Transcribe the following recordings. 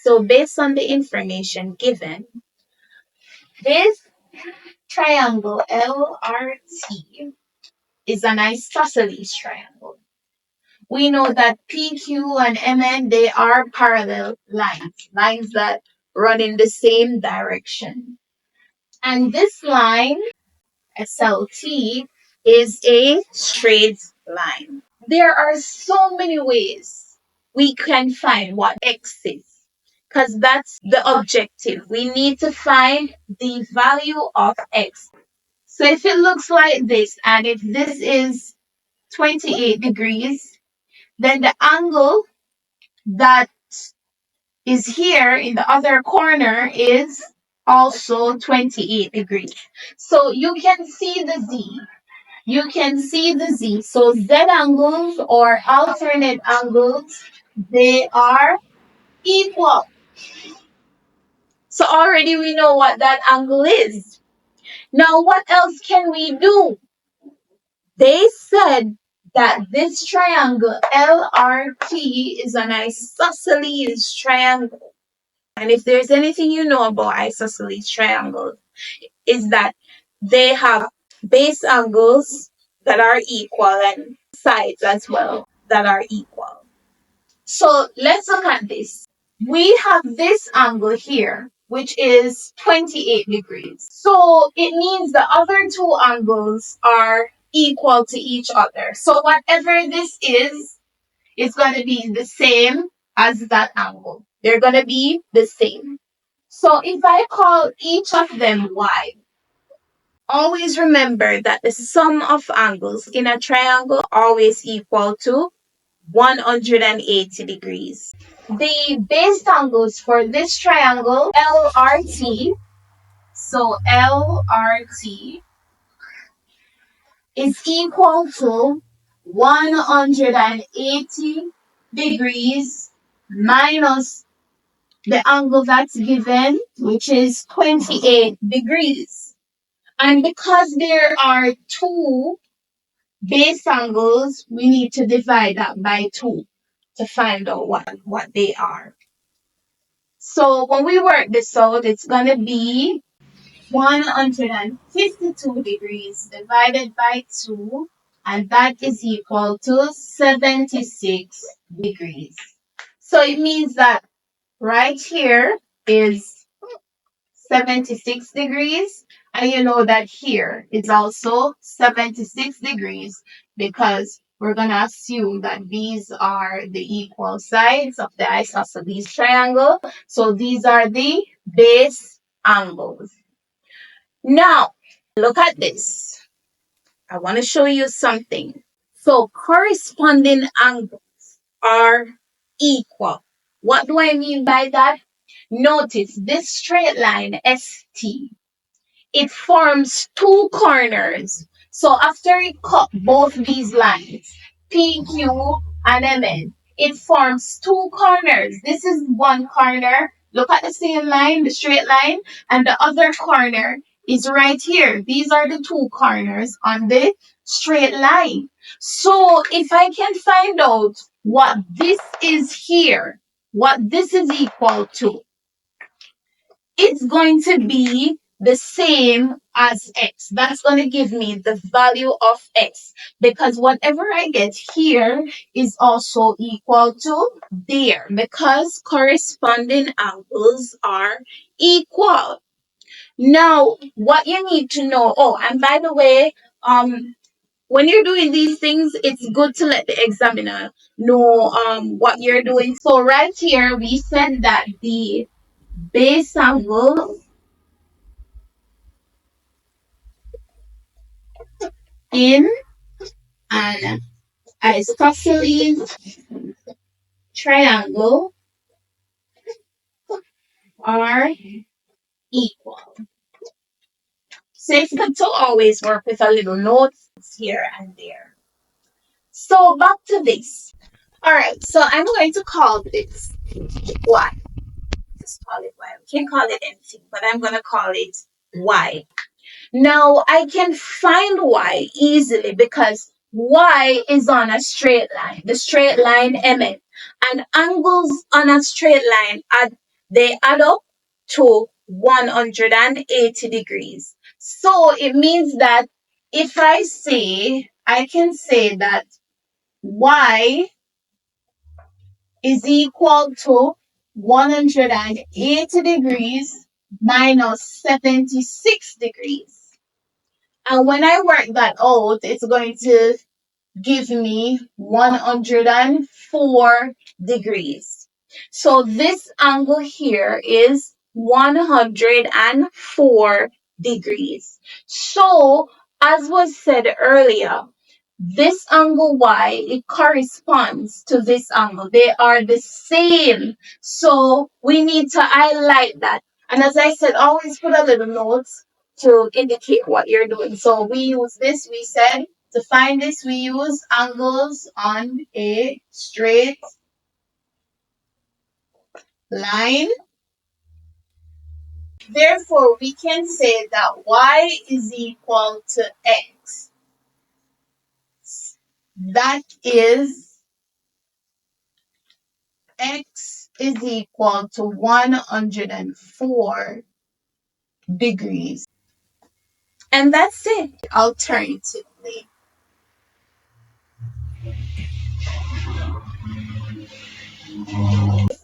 So based on the information given, this triangle LRT is an isosceles triangle. We know that PQ and MN, they are parallel lines that run in the same direction. And this line, SLT, is a straight line. There are so many ways we can find what X is, because that's the objective. We need to find the value of X. So if it looks like this, and if this is 28 degrees, then the angle that is here in the other corner is also 28 degrees. So you can see the Z. You can see the Z. So Z angles or alternate angles, they are equal. So already we know what that angle is. Now what else can we do? They said that this triangle LRT is an isosceles triangle. And if there's anything you know about isosceles triangles, is that they have base angles that are equal and sides as well that are equal. So let's look at this. We have this angle here, which is 28 degrees. So it means the other two angles are equal to each other. So whatever this is going to be the same as that angle. They're going to be the same. So if I call each of them y, always remember that the sum of angles in a triangle always equal to 180 degrees. The base angles for this triangle LRT, so LRT is equal to 180 degrees minus the angle that's given, which is 28 degrees. And because there are two base angles, we need to divide that by 2 to find out what they are. So when we work this out, it's going to be 152 degrees divided by 2, and that is equal to 76 degrees. So it means that right here is 76 degrees, and you know that here is also 76 degrees because we're going to assume that these are the equal sides of the isosceles triangle. So these are the base angles. Now, look at this. I want to show you something. So corresponding angles are equal. What do I mean by that? Notice this straight line ST, it forms two corners. So after it cut both these lines, PQ and MN, it forms two corners. This is one corner. Look at the same line, the straight line, and the other corner is right here. These are the two corners on the straight line. So if I can find out what this is here, what this is equal to, it's going to be the same as x. That's going to give me the value of x because whatever I get here is also equal to there because corresponding angles are equal. Now, what you need to know, oh, and by the way, when you're doing these things, it's good to let the examiner know what you're doing. So right here, we said that the base angle in an isosceles triangle are equal. So it's good to always work with a little notes here and there. So back to this. All right, so I'm going to call this y. Just call it y. We can't call it anything, but I'm going to call it y. Now I can find y easily because y is on a straight line, the straight line MN. And angles on a straight line are They add up to 180 degrees. So it means that if I can say that y is equal to 180 degrees minus 76 degrees. And when I work that out, it's going to give me 104 degrees. So this angle here is 104 degrees. So, as was said earlier, this angle Y, it corresponds to this angle. They are the same. So we need to highlight that. And as I said, always put a little note to indicate what you're doing. So we use this, we said, to find this, we use angles on a straight line. Therefore, we can say that y is equal to x. That is, x is equal to 104 degrees. And that's it. Alternatively,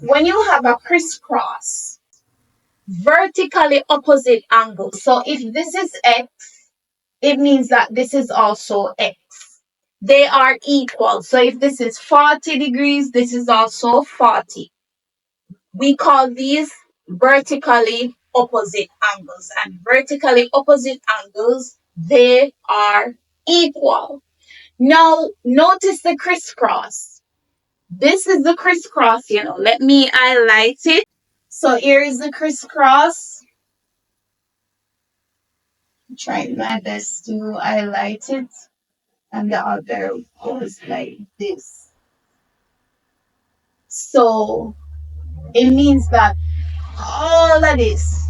when you have a crisscross, vertically opposite angles. So if this is x, it means that this is also x. They are equal. So if this is 40 degrees, this is also 40. We call these vertically opposite angles. And vertically opposite angles, they are equal. Now, notice the crisscross. This is the crisscross, Let me highlight it. So here is the crisscross. I'm trying my best to highlight it. And the other goes like this. So it means that all of this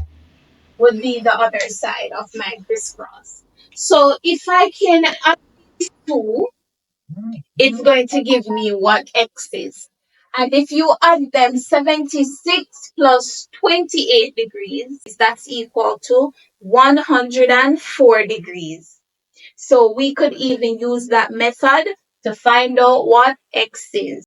would be the other side of my crisscross. So if I can add 2, it's going to give me what x is. And if you add them, 76 plus 28 degrees, that's equal to 104 degrees. So we could even use that method to find out what x is.